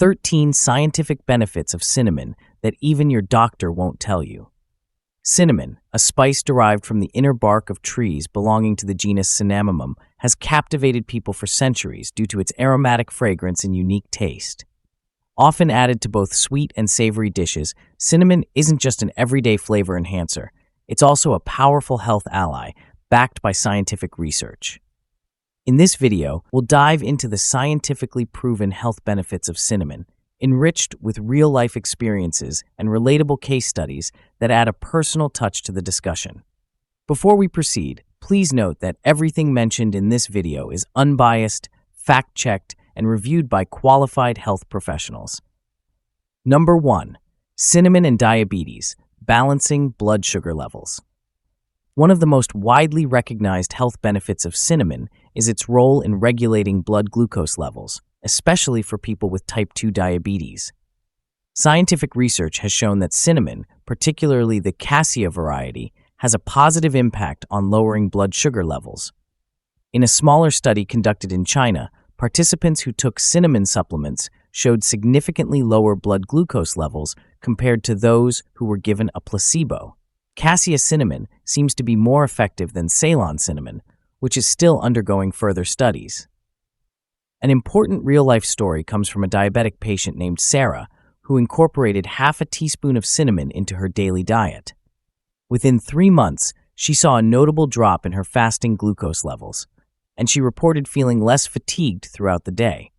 13 scientific benefits of cinnamon that even your doctor won't tell you. Cinnamon, a spice derived from the inner bark of trees belonging to the genus Cinnamomum, has captivated people for centuries due to its aromatic fragrance and unique taste. Often added to both sweet and savory dishes, cinnamon isn't just an everyday flavor enhancer. It's also a powerful health ally, backed by scientific research. In this video, we'll dive into the scientifically proven health benefits of cinnamon, enriched with real-life experiences and relatable case studies that add a personal touch to the discussion. Before we proceed, please note that everything mentioned in this video is unbiased, fact-checked, and reviewed by qualified health professionals. Number 1. Cinnamon and diabetes, balancing blood sugar levels. One of the most widely recognized health benefits of cinnamon is its role in regulating blood glucose levels, especially for people with type 2 diabetes. Scientific research has shown that cinnamon, particularly the cassia variety, has a positive impact on lowering blood sugar levels. In a smaller study conducted in China, participants who took cinnamon supplements showed significantly lower blood glucose levels compared to those who were given a placebo. Cassia cinnamon seems to be more effective than Ceylon cinnamon, which is still undergoing further studies. An important real-life story comes from a diabetic patient named Sarah, who incorporated half a teaspoon of cinnamon into her daily diet. Within 3 months, she saw a notable drop in her fasting glucose levels, and she reported feeling less fatigued throughout the day.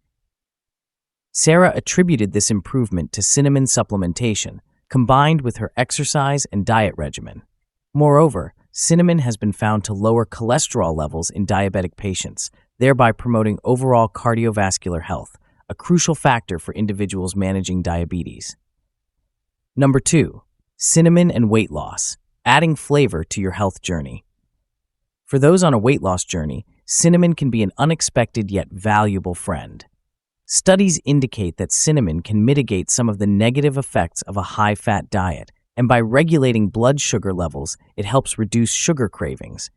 Sarah attributed this improvement to cinnamon supplementation, combined with her exercise and diet regimen. Moreover, cinnamon has been found to lower cholesterol levels in diabetic patients, thereby promoting overall cardiovascular health, a crucial factor for individuals managing diabetes. Number 2. Cinnamon and weight loss, adding flavor to your health journey. For those on a weight loss journey, cinnamon can be an unexpected yet valuable friend. Studies indicate that cinnamon can mitigate some of the negative effects of a high-fat diet, and by regulating blood sugar levels, it helps reduce sugar cravings.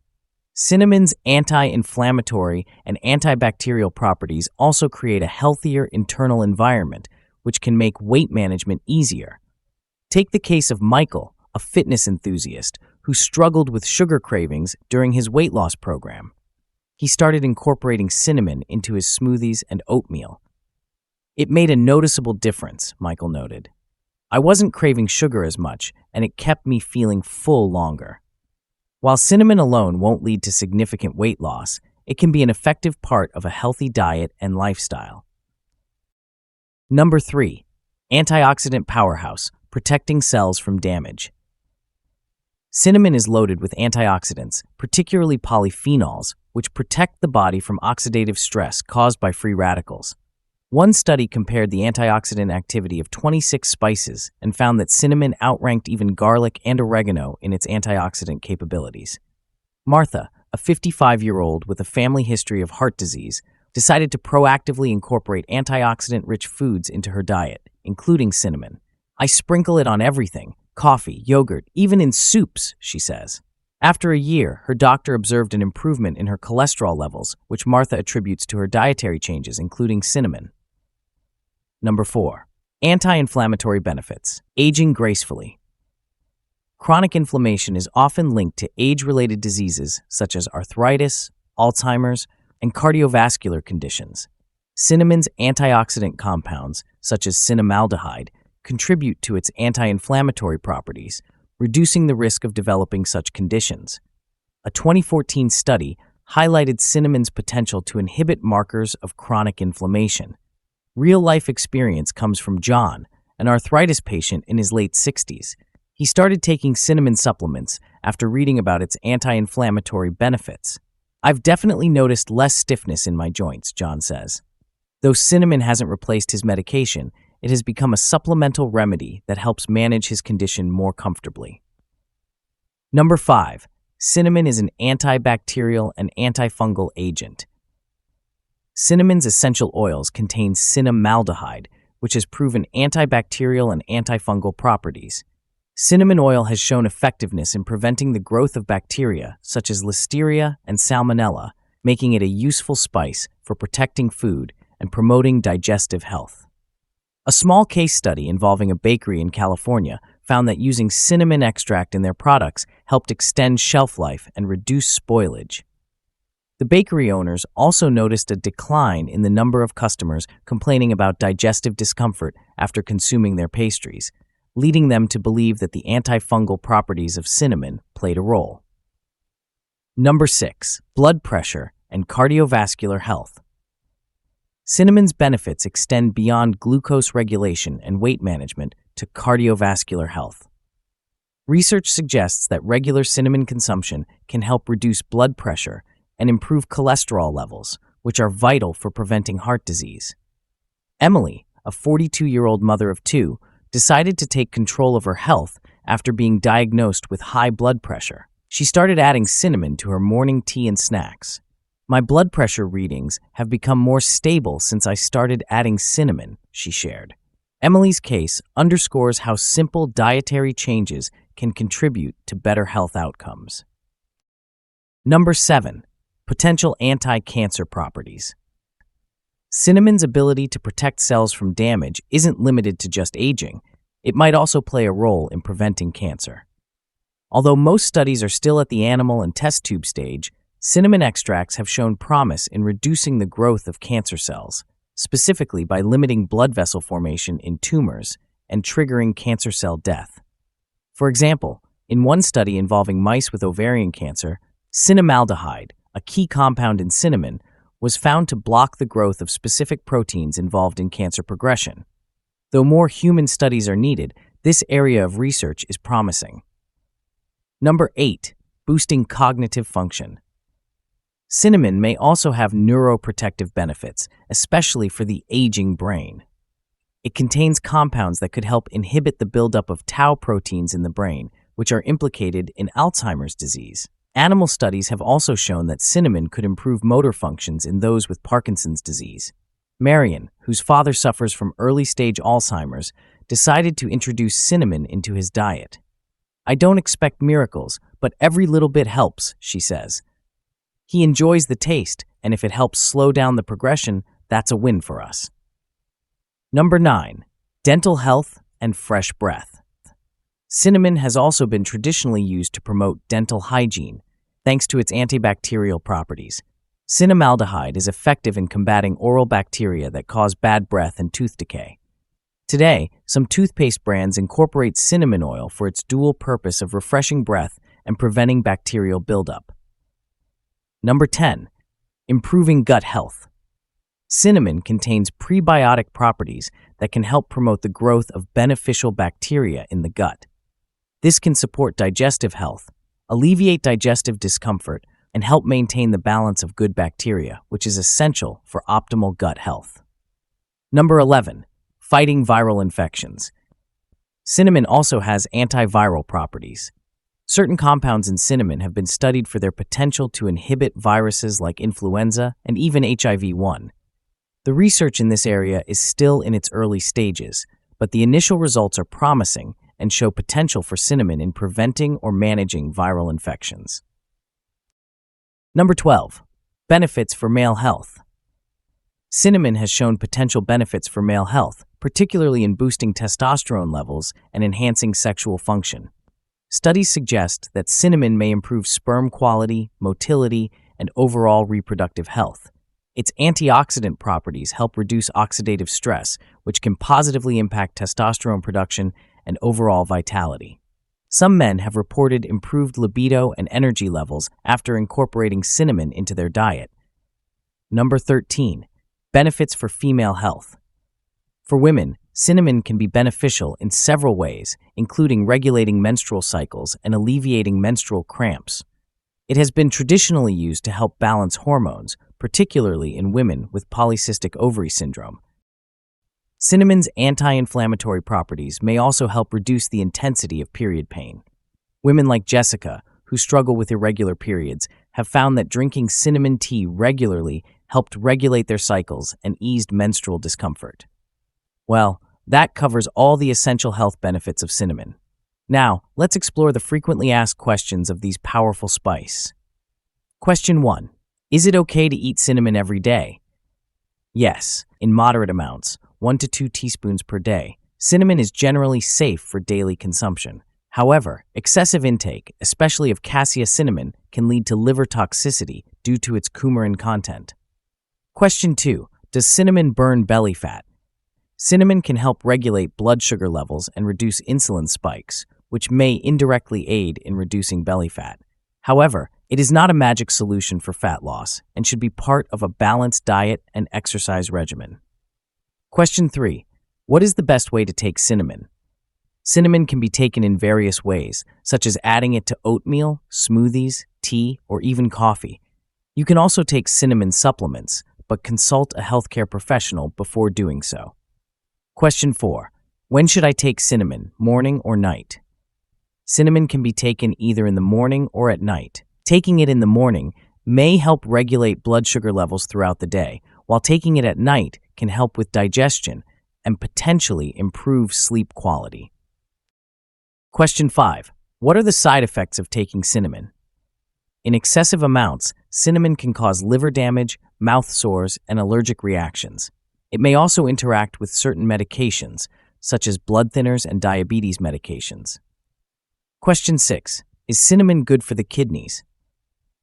Cinnamon's anti-inflammatory and antibacterial properties also create a healthier internal environment, which can make weight management easier. Take the case of Michael, a fitness enthusiast, who struggled with sugar cravings during his weight loss program. He started incorporating cinnamon into his smoothies and oatmeal. It made a noticeable difference, Michael noted. I wasn't craving sugar as much, and it kept me feeling full longer. While cinnamon alone won't lead to significant weight loss, it can be an effective part of a healthy diet and lifestyle. Number 3. Antioxidant Powerhouse, protecting cells from damage. Cinnamon is loaded with antioxidants, particularly polyphenols, which protect the body from oxidative stress caused by free radicals. One study compared the antioxidant activity of 26 spices and found that cinnamon outranked even garlic and oregano in its antioxidant capabilities. Martha, a 55-year-old with a family history of heart disease, decided to proactively incorporate antioxidant-rich foods into her diet, including cinnamon. I sprinkle it on everything, coffee, yogurt, even in soups, she says. After a year, her doctor observed an improvement in her cholesterol levels, which Martha attributes to her dietary changes, including cinnamon. Number 4. Anti-inflammatory benefits, aging gracefully. Chronic inflammation is often linked to age-related diseases such as arthritis, Alzheimer's, and cardiovascular conditions. Cinnamon's antioxidant compounds, such as cinnamaldehyde, contribute to its anti-inflammatory properties, reducing the risk of developing such conditions. A 2014 study highlighted cinnamon's potential to inhibit markers of chronic inflammation. Real-life experience comes from John, an arthritis patient in his late 60s. He started taking cinnamon supplements after reading about its anti-inflammatory benefits. I've definitely noticed less stiffness in my joints, John says. Though cinnamon hasn't replaced his medication, it has become a supplemental remedy that helps manage his condition more comfortably. Number 5. Cinnamon is an antibacterial and antifungal agent. Cinnamon's essential oils contain cinnamaldehyde, which has proven antibacterial and antifungal properties. Cinnamon oil has shown effectiveness in preventing the growth of bacteria such as Listeria and Salmonella, making it a useful spice for protecting food and promoting digestive health. A small case study involving a bakery in California found that using cinnamon extract in their products helped extend shelf life and reduce spoilage. The bakery owners also noticed a decline in the number of customers complaining about digestive discomfort after consuming their pastries, leading them to believe that the antifungal properties of cinnamon played a role. Number 6. Blood pressure and cardiovascular health. Cinnamon's benefits extend beyond glucose regulation and weight management to cardiovascular health. Research suggests that regular cinnamon consumption can help reduce blood pressure and improve cholesterol levels, which are vital for preventing heart disease. Emily, a 42-year-old mother of 2, decided to take control of her health after being diagnosed with high blood pressure. She started adding cinnamon to her morning tea and snacks. "My blood pressure readings have become more stable since I started adding cinnamon," she shared. Emily's case underscores how simple dietary changes can contribute to better health outcomes. Number 7. Potential anti-cancer properties. Cinnamon's ability to protect cells from damage isn't limited to just aging. It might also play a role in preventing cancer. Although most studies are still at the animal and test tube stage, cinnamon extracts have shown promise in reducing the growth of cancer cells, specifically by limiting blood vessel formation in tumors and triggering cancer cell death. For example, in one study involving mice with ovarian cancer, cinnamaldehyde, a key compound in cinnamon, was found to block the growth of specific proteins involved in cancer progression. Though more human studies are needed, this area of research is promising. Number 8. Boosting cognitive function. Cinnamon may also have neuroprotective benefits, especially for the aging brain. It contains compounds that could help inhibit the buildup of tau proteins in the brain, which are implicated in Alzheimer's disease. Animal studies have also shown that cinnamon could improve motor functions in those with Parkinson's disease. Marion, whose father suffers from early-stage Alzheimer's, decided to introduce cinnamon into his diet. "I don't expect miracles, but every little bit helps," she says. He enjoys the taste, and if it helps slow down the progression, that's a win for us. Number 9. Dental health and fresh breath. Cinnamon has also been traditionally used to promote dental hygiene, thanks to its antibacterial properties. Cinnamaldehyde is effective in combating oral bacteria that cause bad breath and tooth decay. Today, some toothpaste brands incorporate cinnamon oil for its dual purpose of refreshing breath and preventing bacterial buildup. Number 10. Improving gut health. Cinnamon contains prebiotic properties that can help promote the growth of beneficial bacteria in the gut. This can support digestive health, alleviate digestive discomfort, and help maintain the balance of good bacteria, which is essential for optimal gut health. Number 11. Fighting viral infections. Cinnamon also has antiviral properties. Certain compounds in cinnamon have been studied for their potential to inhibit viruses like influenza and even HIV-1. The research in this area is still in its early stages, but the initial results are promising and show potential for cinnamon in preventing or managing viral infections. Number 12. Benefits for male health. Cinnamon has shown potential benefits for male health, particularly in boosting testosterone levels and enhancing sexual function. Studies suggest that cinnamon may improve sperm quality, motility, and overall reproductive health. Its antioxidant properties help reduce oxidative stress, which can positively impact testosterone production and overall vitality. Some men have reported improved libido and energy levels after incorporating cinnamon into their diet. Number 13. Benefits for female health. For women, cinnamon can be beneficial in several ways, including regulating menstrual cycles and alleviating menstrual cramps. It has been traditionally used to help balance hormones, particularly in women with polycystic ovary syndrome. Cinnamon's anti-inflammatory properties may also help reduce the intensity of period pain. Women like Jessica, who struggle with irregular periods, have found that drinking cinnamon tea regularly helped regulate their cycles and eased menstrual discomfort. Well, that covers all the essential health benefits of cinnamon. Now, let's explore the frequently asked questions of these powerful spice. Question 1. Is it okay to eat cinnamon every day? Yes, in moderate amounts. 1 to 2 teaspoons per day. Cinnamon is generally safe for daily consumption. However, excessive intake, especially of cassia cinnamon, can lead to liver toxicity due to its coumarin content. Question 2. Does cinnamon burn belly fat? Cinnamon can help regulate blood sugar levels and reduce insulin spikes, which may indirectly aid in reducing belly fat. However, it is not a magic solution for fat loss and should be part of a balanced diet and exercise regimen. Question 3. What is the best way to take cinnamon? Cinnamon can be taken in various ways, such as adding it to oatmeal, smoothies, tea, or even coffee. You can also take cinnamon supplements, but consult a healthcare professional before doing so. Question 4. When should I take cinnamon, morning or night? Cinnamon can be taken either in the morning or at night. Taking it in the morning may help regulate blood sugar levels throughout the day, while taking it at night can help with digestion and potentially improve sleep quality. Question 5. What are the side effects of taking cinnamon? In excessive amounts, cinnamon can cause liver damage, mouth sores, and allergic reactions. It may also interact with certain medications, such as blood thinners and diabetes medications. Question 6. Is cinnamon good for the kidneys?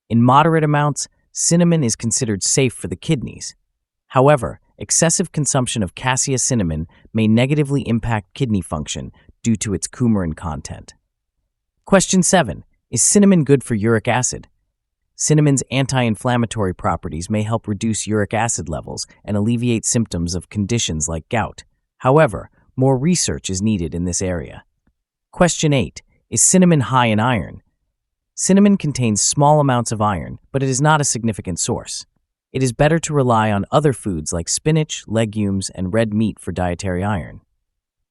In moderate amounts, cinnamon is considered safe for the kidneys. However, excessive consumption of cassia cinnamon may negatively impact kidney function due to its coumarin content. Question 7. Is cinnamon good for uric acid? Cinnamon's anti-inflammatory properties may help reduce uric acid levels and alleviate symptoms of conditions like gout. However, more research is needed in this area. Question 8. Is cinnamon high in iron? Cinnamon contains small amounts of iron, but it is not a significant source. It is better to rely on other foods like spinach, legumes, and red meat for dietary iron.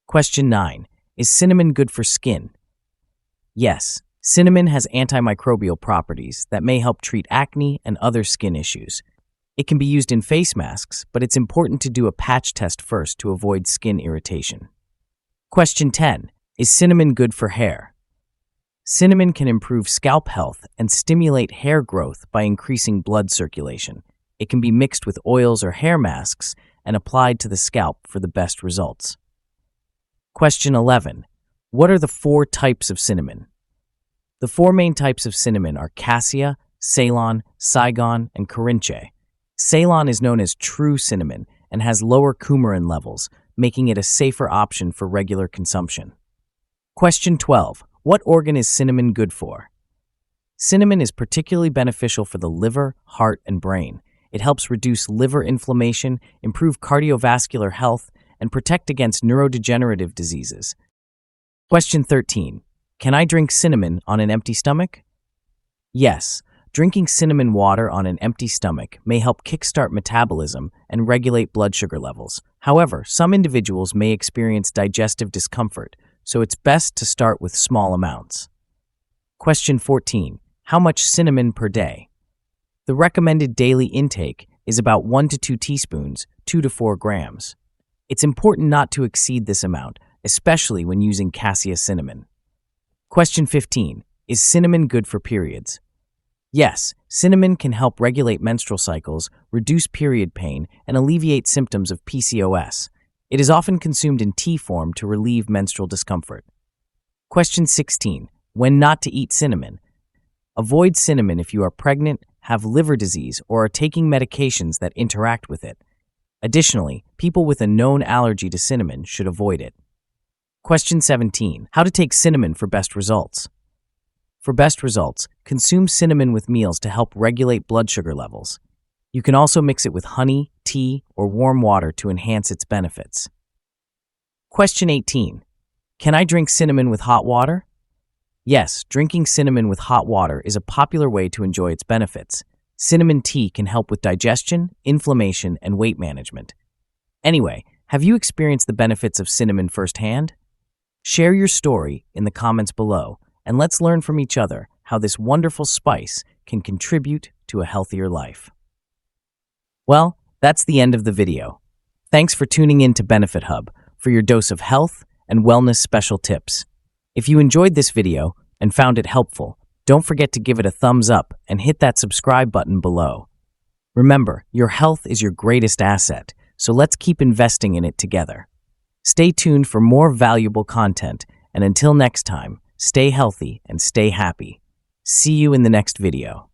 Question 9. Is cinnamon good for skin? Yes, cinnamon has antimicrobial properties that may help treat acne and other skin issues. It can be used in face masks, but it's important to do a patch test first to avoid skin irritation. Question 10. Is cinnamon good for hair? Cinnamon can improve scalp health and stimulate hair growth by increasing blood circulation. It can be mixed with oils or hair masks and applied to the scalp for the best results. Question 11. What are the 4 types of cinnamon? The 4 main types of cinnamon are cassia, Ceylon, Saigon, and Carinche. Ceylon is known as true cinnamon and has lower coumarin levels, making it a safer option for regular consumption. Question 12. What organ is cinnamon good for? Cinnamon is particularly beneficial for the liver, heart, and brain. It helps reduce liver inflammation, improve cardiovascular health, and protect against neurodegenerative diseases. Question 13. Can I drink cinnamon on an empty stomach? Yes, drinking cinnamon water on an empty stomach may help kickstart metabolism and regulate blood sugar levels. However, some individuals may experience digestive discomfort, so it's best to start with small amounts. Question 14. How much cinnamon per day? The recommended daily intake is about 1 to 2 teaspoons, 2 to 4 grams. It's important not to exceed this amount, especially when using cassia cinnamon. Question 15. Is cinnamon good for periods? Yes, cinnamon can help regulate menstrual cycles, reduce period pain, and alleviate symptoms of PCOS. It is often consumed in tea form to relieve menstrual discomfort. Question 16. When not to eat cinnamon? Avoid cinnamon if you are pregnant, have liver disease, or are taking medications that interact with it. Additionally, people with a known allergy to cinnamon should avoid it. Question 17. How to take cinnamon for best results? For best results, consume cinnamon with meals to help regulate blood sugar levels. You can also mix it with honey, tea, or warm water to enhance its benefits. Question 18. Can I drink cinnamon with hot water? Yes, drinking cinnamon with hot water is a popular way to enjoy its benefits. Cinnamon tea can help with digestion, inflammation, and weight management. Anyway, have you experienced the benefits of cinnamon firsthand? Share your story in the comments below, and let's learn from each other how this wonderful spice can contribute to a healthier life. Well, that's the end of the video. Thanks for tuning in to Benefit Hub for your dose of health and wellness special tips. If you enjoyed this video and found it helpful, don't forget to give it a thumbs up and hit that subscribe button below. Remember, your health is your greatest asset, so let's keep investing in it together. Stay tuned for more valuable content, and until next time, stay healthy and stay happy. See you in the next video.